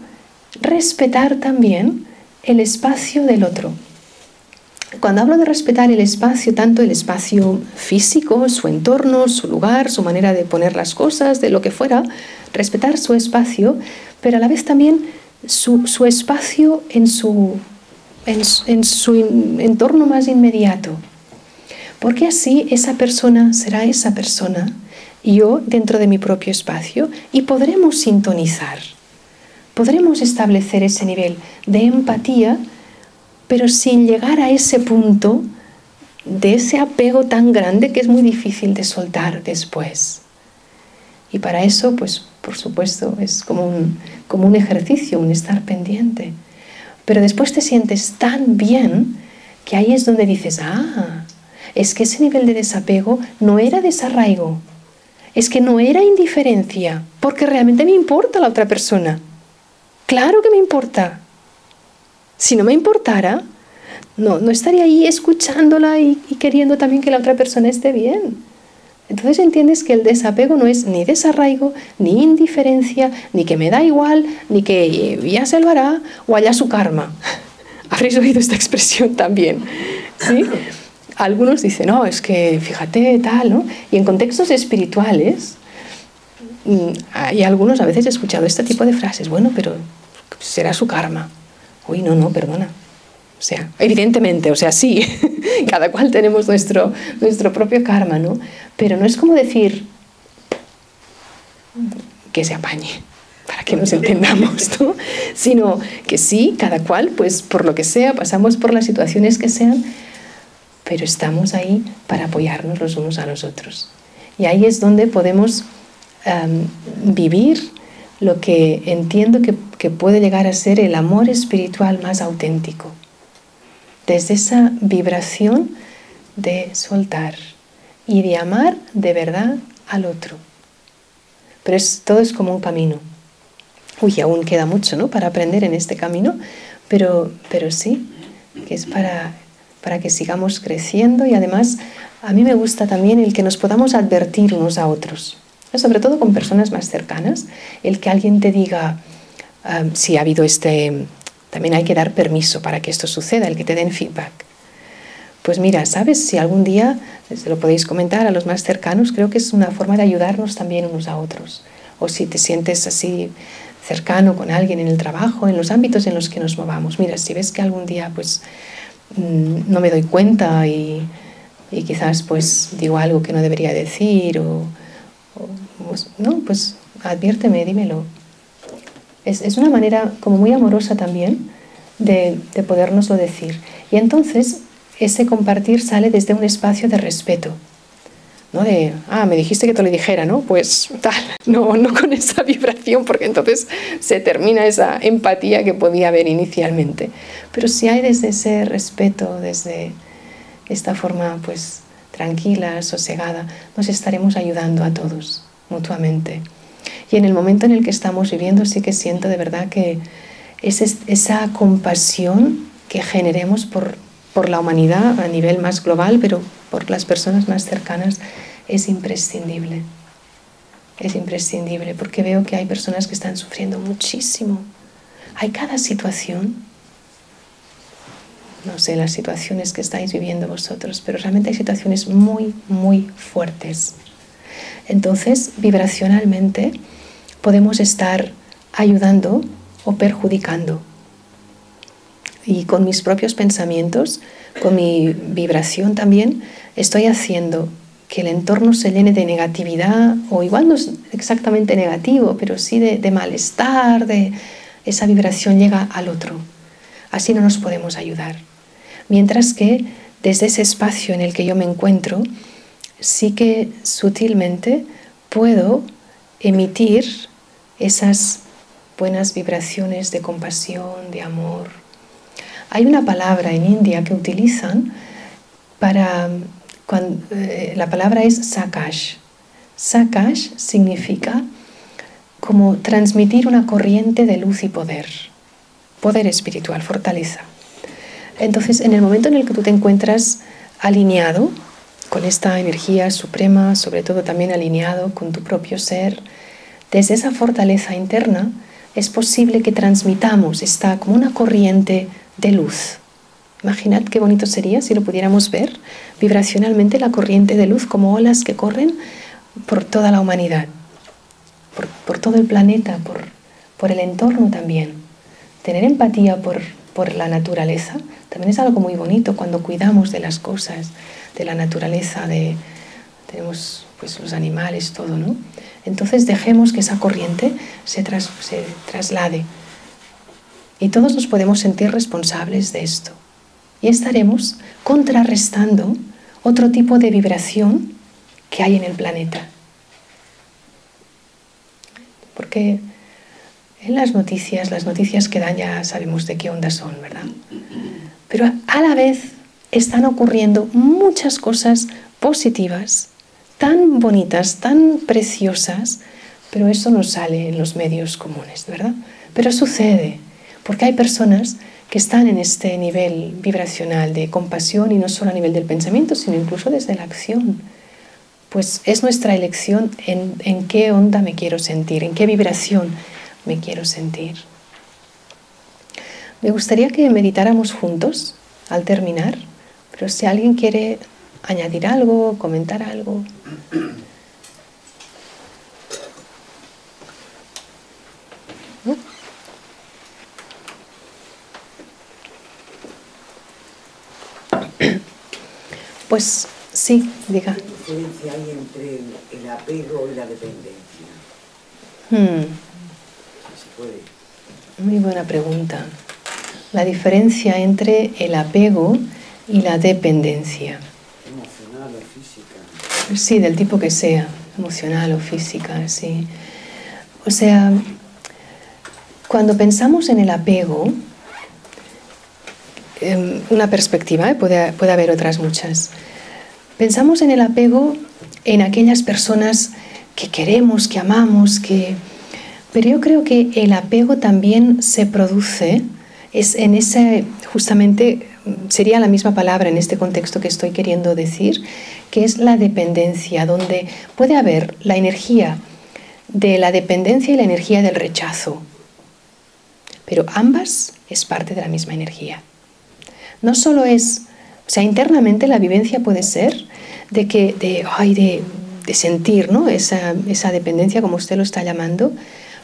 respetar también el espacio del otro. Cuando hablo de respetar el espacio, tanto el espacio físico, su entorno, su lugar, su manera de poner las cosas, de lo que fuera, respetar su espacio, pero a la vez también su espacio en su entorno más inmediato. Porque así esa persona será esa persona, y yo dentro de mi propio espacio, y podremos sintonizar. Podremos establecer ese nivel de empatía, pero sin llegar a ese punto de ese apego tan grande que es muy difícil de soltar después. Y para eso, pues por supuesto, es como un ejercicio, un estar pendiente. Pero después te sientes tan bien que ahí es donde dices, es que ese nivel de desapego no era desarraigo, es que no era indiferencia, porque realmente me importa la otra persona. Claro que me importa. Si no me importara, no estaría ahí escuchándola y queriendo también que la otra persona esté bien. Entonces entiendes que el desapego no es ni desarraigo, ni indiferencia, ni que me da igual, ni que ya se lo hará o allá su karma. Habréis oído esta expresión también, ¿sí? Algunos dicen, no, es que fíjate, tal, ¿no? Y en contextos espirituales, hay algunos, a veces he escuchado este tipo de frases, bueno, pero será su karma. Uy, no, perdona. O sea, evidentemente, o sea, sí, cada cual tenemos nuestro propio karma, ¿no? Pero no es como decir que se apañe, para que nos entendamos, ¿no? Sino que sí, cada cual, pues por lo que sea, pasamos por las situaciones que sean, pero estamos ahí para apoyarnos los unos a los otros. Y ahí es donde podemos vivir lo que entiendo que puede llegar a ser el amor espiritual más auténtico. Desde esa vibración de soltar y de amar de verdad al otro. Pero todo es como un camino. Uy, aún queda mucho, ¿no?, para aprender en este camino, pero sí, que es para que sigamos creciendo. Y además a mí me gusta también el que nos podamos advertir unos a otros, sobre todo con personas más cercanas, el que alguien te diga, si ha habido también hay que dar permiso para que esto suceda, el que te den feedback. Pues mira, ¿sabes? Si algún día se lo podéis comentar a los más cercanos, creo que es una forma de ayudarnos también unos a otros. O si te sientes así cercano con alguien en el trabajo, en los ámbitos en los que nos movamos. Mira, si ves que algún día pues no me doy cuenta y quizás pues digo algo que no debería decir pues adviérteme, dímelo. Es una manera como muy amorosa también de podérnoslo decir. Y entonces ese compartir sale desde un espacio de respeto, ¿no? Me dijiste que te lo dijera, ¿no? Pues tal, no con esa vibración, porque entonces se termina esa empatía que podía haber inicialmente. Pero si hay desde ese respeto, desde esta forma pues tranquila, sosegada, nos estaremos ayudando a todos mutuamente. Y en el momento en el que estamos viviendo sí que siento de verdad que esa compasión que generemos por la humanidad a nivel más global, pero por las personas más cercanas, es imprescindible. Es imprescindible porque veo que hay personas que están sufriendo muchísimo. Hay cada situación, no sé las situaciones que estáis viviendo vosotros, pero realmente hay situaciones muy, muy fuertes. Entonces, vibracionalmente, podemos estar ayudando o perjudicando. Y con mis propios pensamientos, con mi vibración también, estoy haciendo que el entorno se llene de negatividad, o igual no es exactamente negativo, pero sí de malestar, esa vibración llega al otro. Así no nos podemos ayudar. Mientras que desde ese espacio en el que yo me encuentro, sí que sutilmente puedo emitir esas buenas vibraciones de compasión, de amor. Hay una palabra en India que utilizan la palabra es sakash. Sakash significa como transmitir una corriente de luz y poder espiritual, fortaleza. Entonces, en el momento en el que tú te encuentras alineado con esta energía suprema, sobre todo también alineado con tu propio ser, desde esa fortaleza interna es posible que transmitamos como una corriente de luz. Imaginad qué bonito sería si lo pudiéramos ver vibracionalmente, la corriente de luz como olas que corren por toda la humanidad, por todo el planeta, por el entorno también. Tener empatía por la naturaleza también es algo muy bonito cuando cuidamos de las cosas, de la naturaleza, tenemos pues los animales, todo, ¿no? Entonces dejemos que esa corriente se traslade y todos nos podemos sentir responsables de esto y estaremos contrarrestando otro tipo de vibración que hay en el planeta. Porque en las noticias que dan ya sabemos de qué onda son, ¿verdad? Pero a la vez están ocurriendo muchas cosas positivas, tan bonitas, tan preciosas, pero eso no sale en los medios comunes, ¿verdad? Pero sucede, porque hay personas que están en este nivel vibracional de compasión y no solo a nivel del pensamiento, sino incluso desde la acción. Pues es nuestra elección en qué onda me quiero sentir, en qué vibración me quiero sentir. Me gustaría que meditáramos juntos al terminar, pero si alguien quiere añadir algo, comentar algo. Pues sí, diga. ¿Qué diferencia hay entre el apego y la dependencia? Si se puede. Muy buena pregunta. La diferencia entre el apego y la dependencia. Emocional o física. Sí, del tipo que sea, emocional o física, sí. O sea, cuando pensamos en el apego, una perspectiva, puede haber otras muchas. Pensamos en el apego en aquellas personas que queremos, que amamos, pero yo creo que el apego también se produce, es en ese, justamente sería la misma palabra en este contexto que estoy queriendo decir, que es la dependencia, donde puede haber la energía de la dependencia y la energía del rechazo, pero ambas es parte de la misma energía. No solo es, o sea, internamente la vivencia puede ser de sentir, ¿no? esa dependencia, como usted lo está llamando,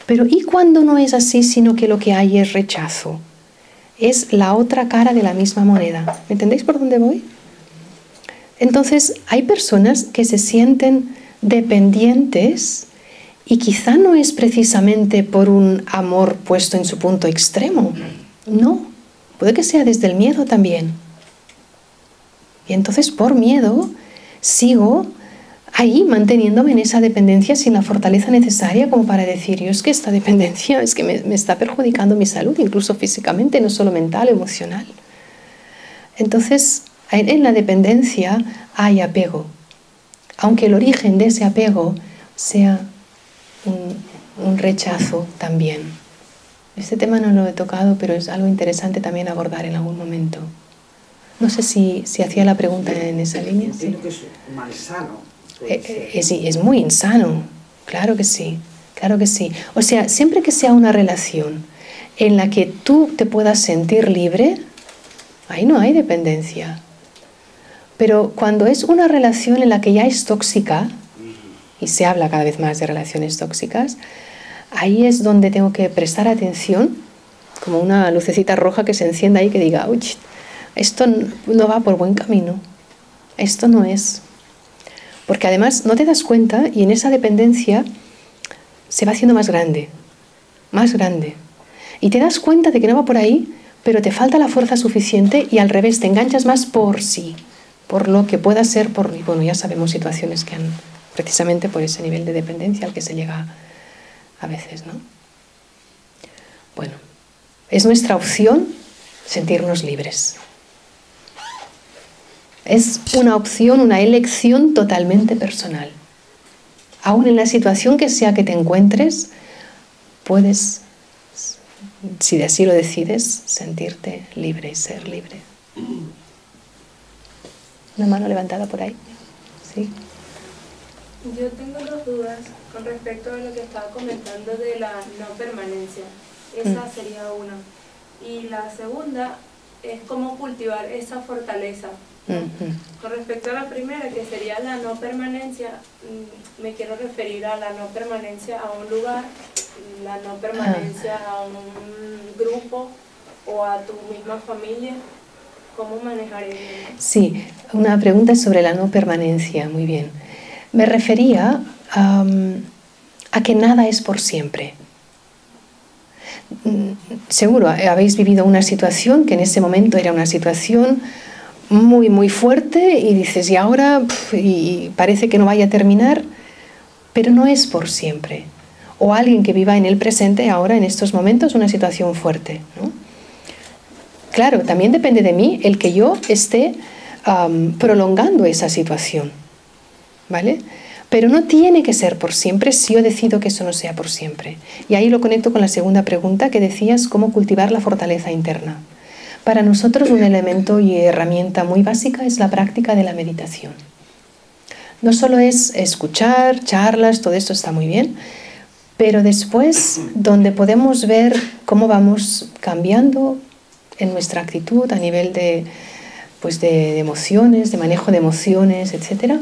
pero ¿y cuando no es así, sino que lo que hay es rechazo? Es la otra cara de la misma moneda. ¿Me entendéis por dónde voy? Entonces, hay personas que se sienten dependientes y quizá no es precisamente por un amor puesto en su punto extremo. No. Puede que sea desde el miedo también. Y entonces por miedo sigo ahí manteniéndome en esa dependencia sin la fortaleza necesaria como para decir, yo es que esta dependencia es que me está perjudicando mi salud, incluso físicamente, no solo mental, emocional. Entonces, en la dependencia hay apego. Aunque el origen de ese apego sea un rechazo también. Este tema no lo he tocado, pero es algo interesante también abordar en algún momento. No sé si hacía la pregunta en esa línea. Entiendo que es malsano. Es muy insano, claro que sí, claro que sí. O sea, siempre que sea una relación en la que tú te puedas sentir libre, ahí no hay dependencia. Pero cuando es una relación en la que ya es tóxica, y se habla cada vez más de relaciones tóxicas, ahí es donde tengo que prestar atención, como una lucecita roja que se encienda ahí que diga, uy, esto no va por buen camino, esto no es. Porque además no te das cuenta y en esa dependencia se va haciendo más grande. Y te das cuenta de que no va por ahí, pero te falta la fuerza suficiente y al revés, te enganchas más por sí, por lo que pueda ser, bueno, ya sabemos situaciones que han, precisamente por ese nivel de dependencia al que se llega a veces, ¿no? Bueno, es nuestra opción sentirnos libres. Es una opción, una elección totalmente personal. Aún en la situación que sea que te encuentres, puedes, si así lo decides, sentirte libre y ser libre. Una mano levantada por ahí. ¿Sí? Yo tengo dos dudas con respecto a lo que estaba comentando de la no permanencia. Esa sería una. Y la segunda es cómo cultivar esa fortaleza. Con respecto a la primera, que sería la no permanencia, me quiero referir a la no permanencia a un lugar, la no permanencia a un grupo o a tu misma familia. ¿Cómo manejar eso? Sí, una pregunta sobre la no permanencia, muy bien. Me refería a que nada es por siempre. Seguro habéis vivido una situación que en ese momento era una situación muy, muy fuerte y dices, y ahora y parece que no vaya a terminar, pero no es por siempre. o alguien que viva en el presente ahora, en estos momentos, una situación fuerte, ¿no? Claro, también depende de mí el que yo esté prolongando esa situación, ¿vale? Pero no tiene que ser por siempre si yo decido que eso no sea por siempre. Y ahí lo conecto con la segunda pregunta que decías, cómo cultivar la fortaleza interna. Para nosotros un elemento y herramienta muy básica es la práctica de la meditación. No solo es escuchar, charlas, todo esto está muy bien, pero después donde podemos ver cómo vamos cambiando en nuestra actitud a nivel de emociones, de manejo de emociones, etcétera,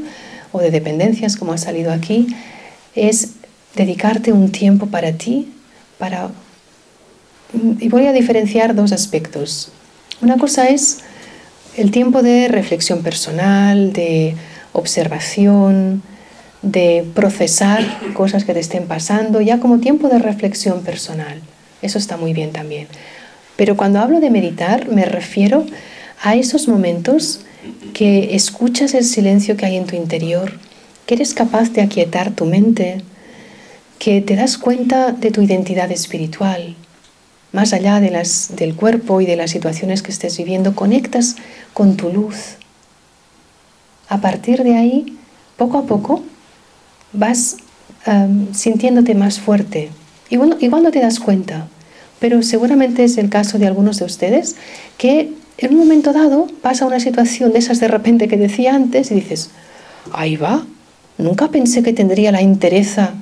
o de dependencias, como ha salido aquí, es dedicarte un tiempo para ti, y voy a diferenciar dos aspectos. Una cosa es el tiempo de reflexión personal, de observación, de procesar cosas que te estén pasando, ya como tiempo de reflexión personal. Eso está muy bien también. Pero cuando hablo de meditar, me refiero a esos momentos que escuchas el silencio que hay en tu interior, que eres capaz de aquietar tu mente, que te das cuenta de tu identidad espiritual, más allá del cuerpo y de las situaciones que estés viviendo, conectas con tu luz. A partir de ahí, poco a poco, vas sintiéndote más fuerte. Igual no te das cuenta, pero seguramente es el caso de algunos de ustedes que en un momento dado pasa una situación de esas de repente que decía antes y dices, ahí va, nunca pensé que tendría la entereza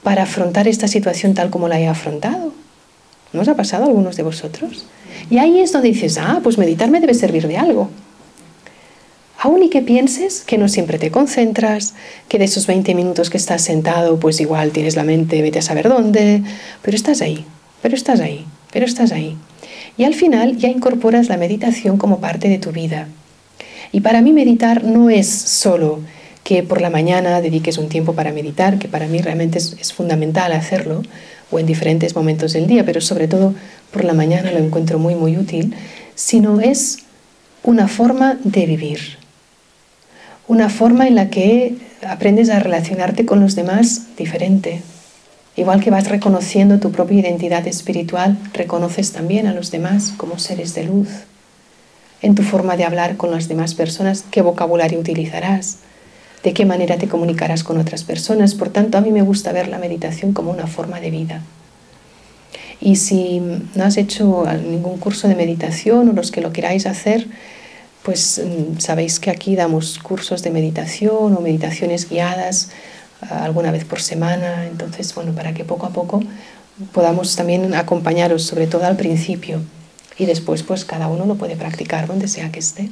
para afrontar esta situación tal como la he afrontado. ¿No os ha pasado a algunos de vosotros? Y ahí es donde dices, pues meditar me debe servir de algo. Aún y que pienses que no siempre te concentras, que de esos 20 minutos que estás sentado, pues igual tienes la mente, vete a saber dónde, pero estás ahí, pero estás ahí, pero estás ahí. Y al final ya incorporas la meditación como parte de tu vida. Y para mí meditar no es solo que por la mañana dediques un tiempo para meditar, que para mí realmente es fundamental hacerlo, o en diferentes momentos del día, pero sobre todo por la mañana lo encuentro muy, muy útil, sino es una forma de vivir. Una forma en la que aprendes a relacionarte con los demás diferente. Igual que vas reconociendo tu propia identidad espiritual, reconoces también a los demás como seres de luz. En tu forma de hablar con las demás personas, qué vocabulario utilizarás, de qué manera te comunicarás con otras personas. Por tanto, a mí me gusta ver la meditación como una forma de vida. Y si no has hecho ningún curso de meditación o los que lo queráis hacer, pues sabéis que aquí damos cursos de meditación o meditaciones guiadas alguna vez por semana. Entonces, bueno, para que poco a poco podamos también acompañaros, sobre todo al principio. Y después, pues cada uno lo puede practicar donde sea que esté.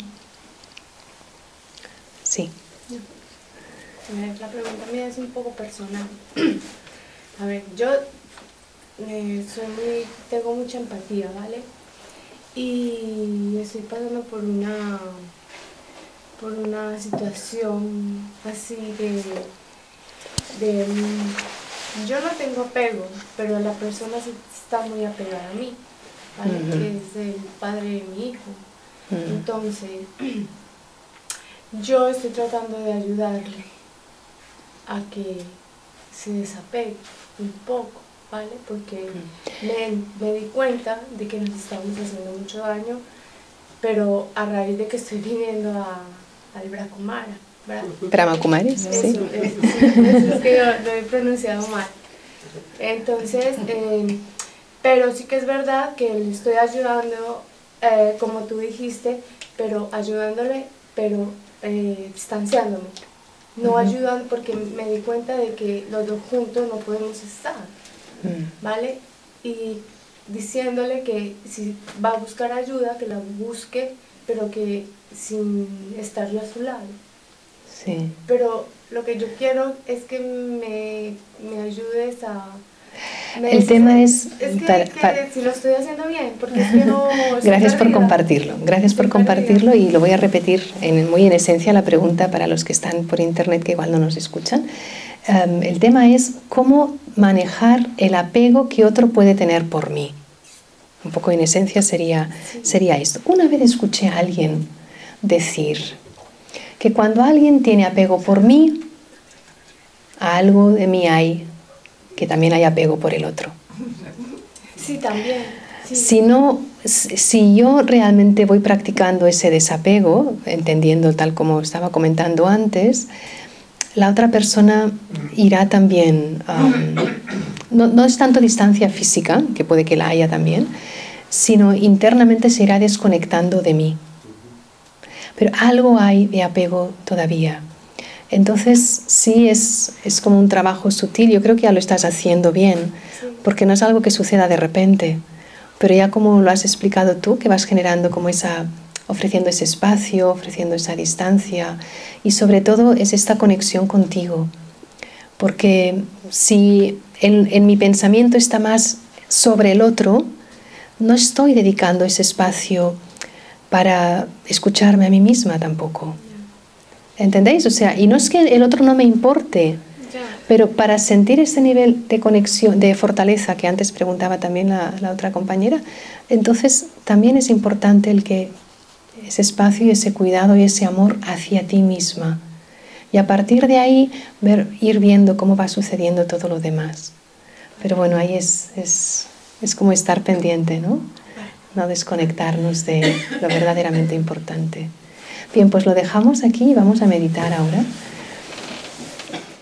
Sí. La pregunta mía es un poco personal. A ver, yo tengo mucha empatía, ¿vale? Y estoy pasando por una situación así yo no tengo apego, pero la persona sí está muy apegada a mí, ¿vale? Que es el padre de mi hijo. Entonces, yo estoy tratando de ayudarle a que se desapegue un poco, ¿vale? Porque me di cuenta de que nos estamos haciendo mucho daño, pero a raíz de que estoy viniendo al Brahmacumara, ¿verdad? Brahmakumaris, sí. Eso es que lo he pronunciado mal. Entonces, pero sí que es verdad que le estoy ayudando, como tú dijiste, pero ayudándole, pero distanciándome. No ayudan porque me di cuenta de que los dos juntos no podemos estar, ¿vale? Y diciéndole que si va a buscar ayuda, que la busque, pero que sin estar yo a su lado. Sí. Pero lo que yo quiero es que me ayudes a... El tema es que si lo estoy haciendo bien, porque es que no... Gracias por compartirlo, gracias por compartirlo, y lo voy a repetir muy en esencia la pregunta para los que están por internet que igual no nos escuchan. El tema es cómo manejar el apego que otro puede tener por mí. Un poco en esencia sería esto. Una vez escuché a alguien decir que cuando alguien tiene apego por mí, algo de mí hay que también hay apego por el otro. Sí, también. Sí. Si yo realmente voy practicando ese desapego, entendiendo tal como estaba comentando antes, la otra persona irá también, no es tanto distancia física, que puede que la haya también, sino internamente se irá desconectando de mí. Pero algo hay de apego todavía. Entonces sí es como un trabajo sutil, yo creo que ya lo estás haciendo bien, porque no es algo que suceda de repente, pero ya como lo has explicado tú, que vas generando como ofreciendo ese espacio, ofreciendo esa distancia, y sobre todo es esta conexión contigo, porque si en mi pensamiento está más sobre el otro, no estoy dedicando ese espacio para escucharme a mí misma tampoco. ¿Entendéis? O sea, y no es que el otro no me importe, pero para sentir ese nivel de conexión, de fortaleza que antes preguntaba también la otra compañera, entonces también es importante ese espacio y ese cuidado y ese amor hacia ti misma. Y a partir de ahí ir viendo cómo va sucediendo todo lo demás. Pero bueno, ahí es como estar pendiente, ¿no? No desconectarnos de lo verdaderamente importante. Bien, pues lo dejamos aquí y vamos a meditar ahora.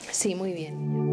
Sí, muy bien.